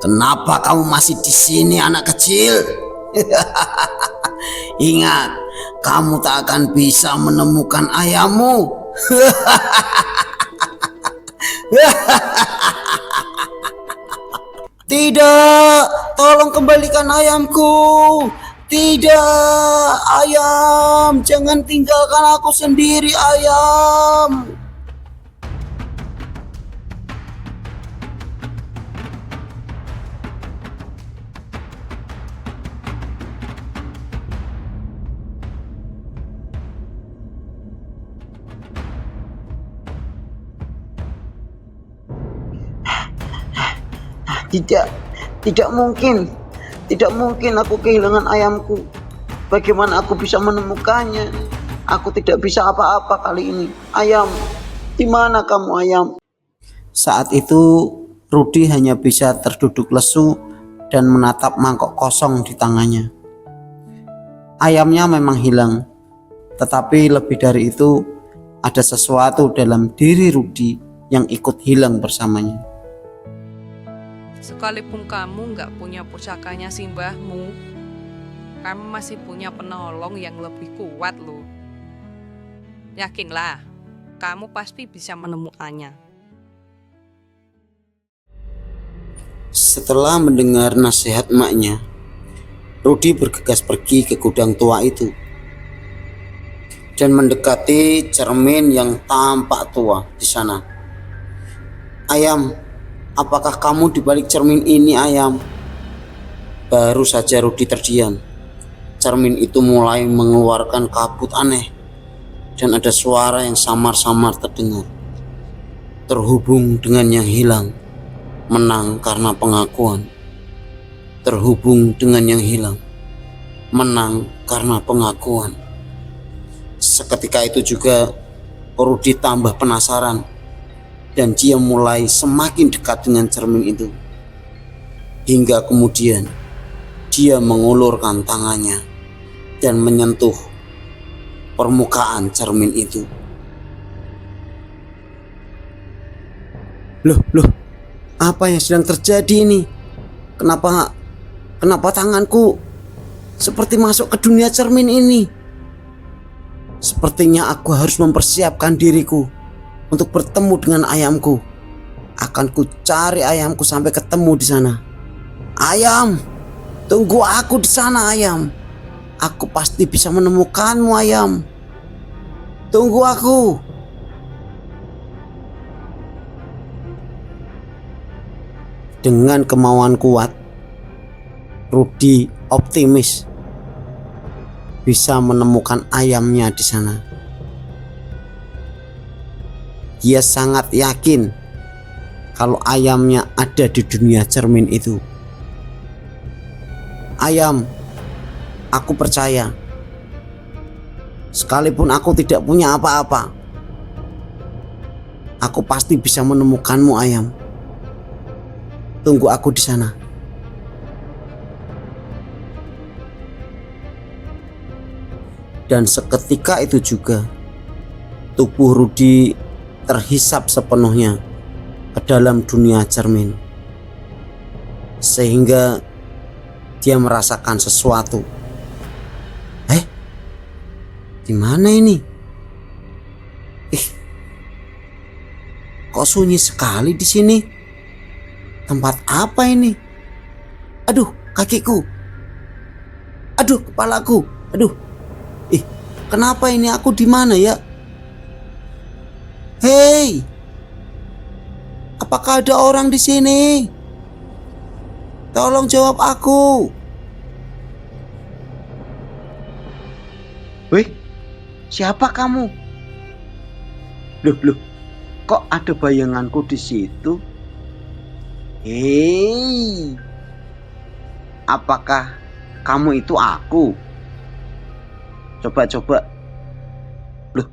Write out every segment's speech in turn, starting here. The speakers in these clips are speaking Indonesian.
Kenapa kamu masih di sini, anak kecil? Ingat, kamu tak akan bisa menemukan ayahmu. Tidak, tolong kembalikan ayamku. Tidak, ayam, jangan tinggalkan aku sendiri, ayam. Tidak mungkin. Tidak mungkin aku kehilangan ayamku. Bagaimana aku bisa menemukannya? Aku tidak bisa apa-apa kali ini. Ayam, di mana kamu, ayam? Saat itu Rudi hanya bisa terduduk lesu dan menatap mangkok kosong di tangannya. Ayamnya memang hilang, tetapi lebih dari itu ada sesuatu dalam diri Rudi yang ikut hilang bersamanya. Sekalipun kamu nggak punya pusakanya simbahmu, kamu masih punya penolong yang lebih kuat loh. Yakinlah, kamu pasti bisa menemukannya. Setelah mendengar nasihat emaknya, Rudi bergegas pergi ke gudang tua itu dan mendekati cermin yang tampak tua di sana. Ayam, apakah kamu di balik cermin ini, ayam? Baru saja Rudi terdiam, cermin itu mulai mengeluarkan kabut aneh dan ada suara yang samar-samar terdengar. Terhubung dengan yang hilang, menang karena pengakuan. Terhubung dengan yang hilang, menang karena pengakuan. Seketika itu juga Rudi tambah penasaran dan dia mulai semakin dekat dengan cermin itu. Hingga kemudian dia mengulurkan tangannya dan menyentuh permukaan cermin itu. Loh, apa yang sedang terjadi ini? Kenapa tanganku seperti masuk ke dunia cermin ini? Sepertinya aku harus mempersiapkan diriku untuk bertemu dengan ayamku. Akan ku cari ayamku sampai ketemu di sana. Ayam, tunggu aku di sana, ayam. Aku pasti bisa menemukanmu, ayam. Tunggu aku. Dengan kemauan kuat, Rudi optimis bisa menemukan ayamnya di sana. Dia sangat yakin kalau ayamnya ada di dunia cermin itu. Ayam, aku percaya. Sekalipun aku tidak punya apa-apa, aku pasti bisa menemukanmu, ayam. Tunggu aku di sana. Dan seketika itu juga tubuh Rudi terhisap sepenuhnya ke dalam dunia cermin, sehingga dia merasakan sesuatu. Di mana ini? Kok sunyi sekali di sini? Tempat apa ini? Aduh, kakiku. Aduh, kepalaku. Aduh. Kenapa ini aku di mana ya? Hei, apakah ada orang di sini? Tolong jawab aku. Wih, siapa kamu? Loh, kok ada bayanganku di situ? Hei, apakah kamu itu aku? Coba. Loh,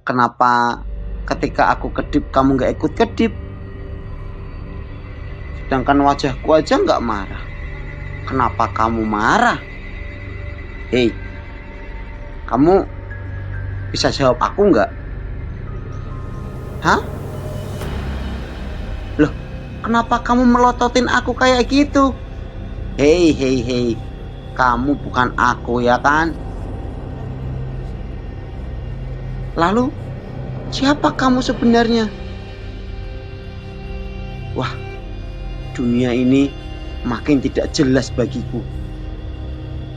kenapa ketika aku kedip kamu gak ikut kedip? Sedangkan wajahku aja gak marah. Kenapa kamu marah? Hei, kamu bisa jawab aku gak? Hah? Kenapa kamu melototin aku kayak gitu? Hei, hei, hei. Kamu bukan aku ya kan? Lalu, siapa kamu sebenarnya? Wah, dunia ini makin tidak jelas bagiku.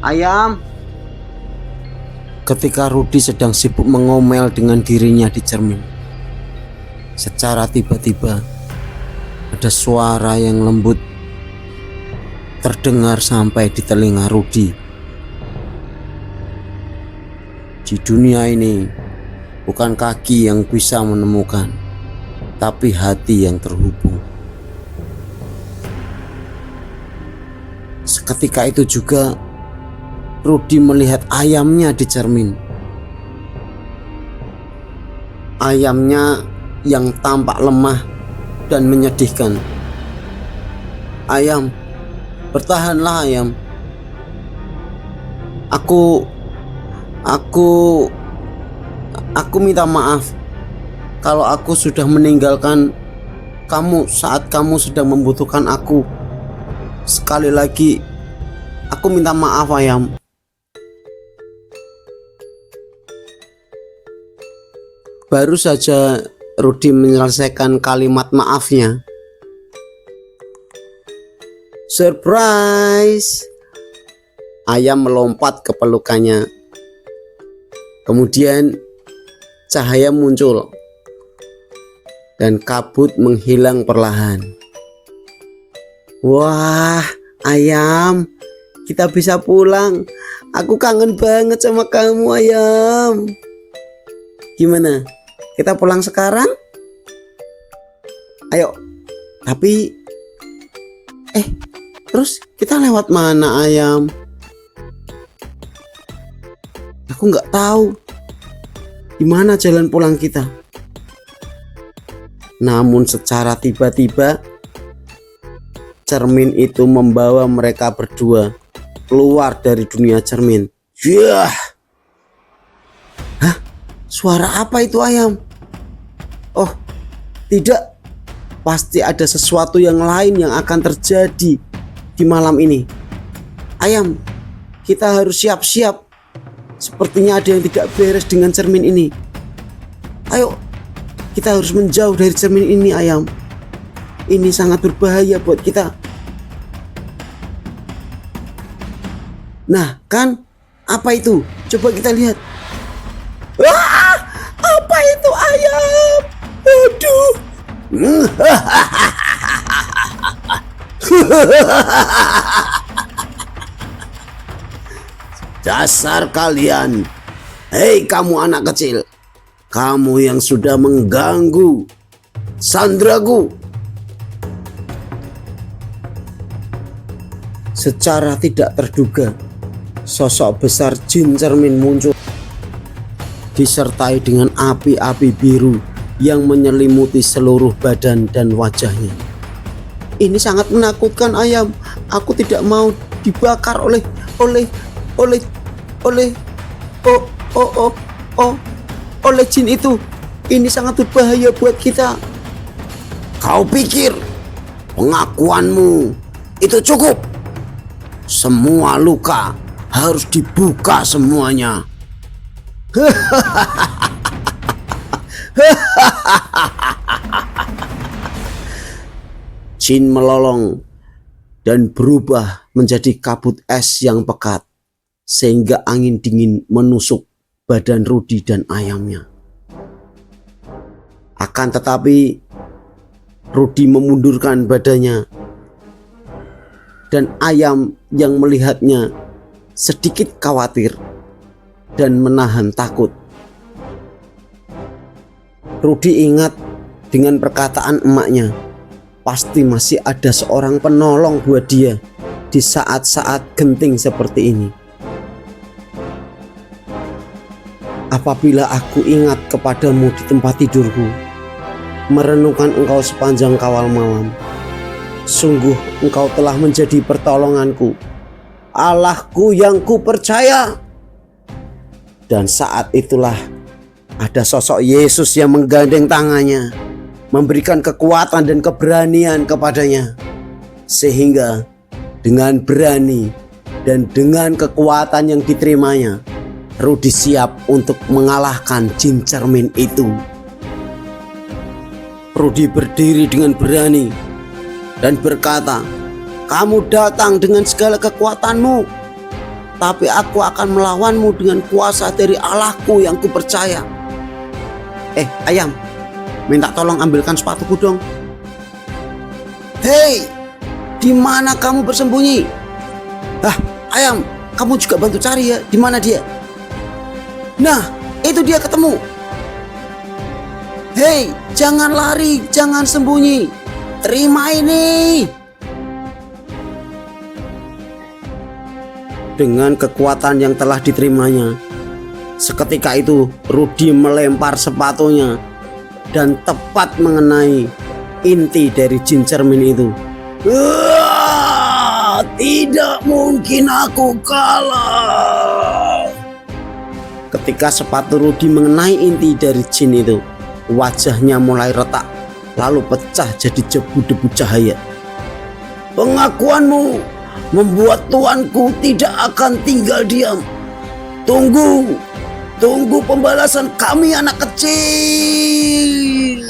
Ayam. Ketika Rudi sedang sibuk mengomel dengan dirinya di cermin, secara tiba-tiba ada suara yang lembut terdengar sampai di telinga Rudi. Di dunia ini bukan kaki yang bisa menemukan, tapi hati yang terhubung. Seketika itu juga Rudi melihat ayamnya di cermin. Ayamnya yang tampak lemah dan menyedihkan. Ayam, bertahanlah ayam. Aku minta maaf kalau aku sudah meninggalkan kamu saat kamu sedang membutuhkan aku. Sekali lagi, aku minta maaf ayam. Baru saja Rudi menyelesaikan kalimat maafnya, surprise! Ayam melompat ke pelukannya. Kemudian cahaya muncul dan kabut menghilang perlahan. Wah, ayam, kita bisa pulang. Aku kangen banget sama kamu, ayam. Gimana? Kita pulang sekarang? Ayo. Tapi terus kita lewat mana, ayam? Aku nggak tahu di mana jalan pulang kita. Namun secara tiba-tiba cermin itu membawa mereka berdua keluar dari dunia cermin. Yah. Hah? Suara apa itu, ayam? Oh, tidak. Pasti ada sesuatu yang lain yang akan terjadi di malam ini. Ayam, kita harus siap-siap. Sepertinya ada yang tidak beres dengan cermin ini. Ayo, kita harus menjauh dari cermin ini, ayam. Ini sangat berbahaya buat kita. Nah, kan? Apa itu? Coba kita lihat. Wah! Apa itu, ayam? Aduh. Dasar kalian. Hei kamu anak kecil. Kamu yang sudah mengganggu sandraku. Secara tidak terduga, sosok besar jin cermin muncul, disertai dengan api-api biru yang menyelimuti seluruh badan dan wajahnya. Ini sangat menakutkan, ayam. Aku tidak mau dibakar oleh jin itu. Ini sangat berbahaya buat kita. Kau pikir pengakuanmu itu cukup? Semua luka harus dibuka semuanya. Jin melolong dan berubah menjadi kabut es yang pekat, sehingga angin dingin menusuk badan Rudi dan ayamnya. Akan tetapi Rudi memundurkan badannya, dan ayam yang melihatnya sedikit khawatir dan menahan takut. Rudi ingat dengan perkataan emaknya, pasti masih ada seorang penolong buat dia di saat-saat genting seperti ini. Apabila aku ingat kepadamu di tempat tidurku, merenungkan engkau sepanjang kawal malam, sungguh engkau telah menjadi pertolonganku, Allahku yang ku percaya. Dan saat itulah ada sosok Yesus yang menggandeng tangannya memberikan kekuatan dan keberanian kepadanya. Sehingga dengan berani dan dengan kekuatan yang diterimanya, Rudy siap untuk mengalahkan jin cermin itu. Rudy berdiri dengan berani dan berkata, "Kamu datang dengan segala kekuatanmu, tapi aku akan melawanmu dengan kuasa dari Allahku yang kupercaya." Ayam, minta tolong ambilkan sepatuku dong. Hei, di mana kamu bersembunyi? Ayam, kamu juga bantu cari ya, di mana dia? Nah, itu dia ketemu. Hei, jangan lari, jangan sembunyi. Terima ini. Dengan kekuatan yang telah diterimanya, seketika itu Rudy melempar sepatunya dan tepat mengenai inti dari jin cermin itu. Tidak mungkin aku kalah. Ketika sepatu Rudy mengenai inti dari jin itu, wajahnya mulai retak, lalu pecah jadi debu-debu cahaya. Pengakuanmu membuat tuanku tidak akan tinggal diam. Tunggu pembalasan kami, anak kecil.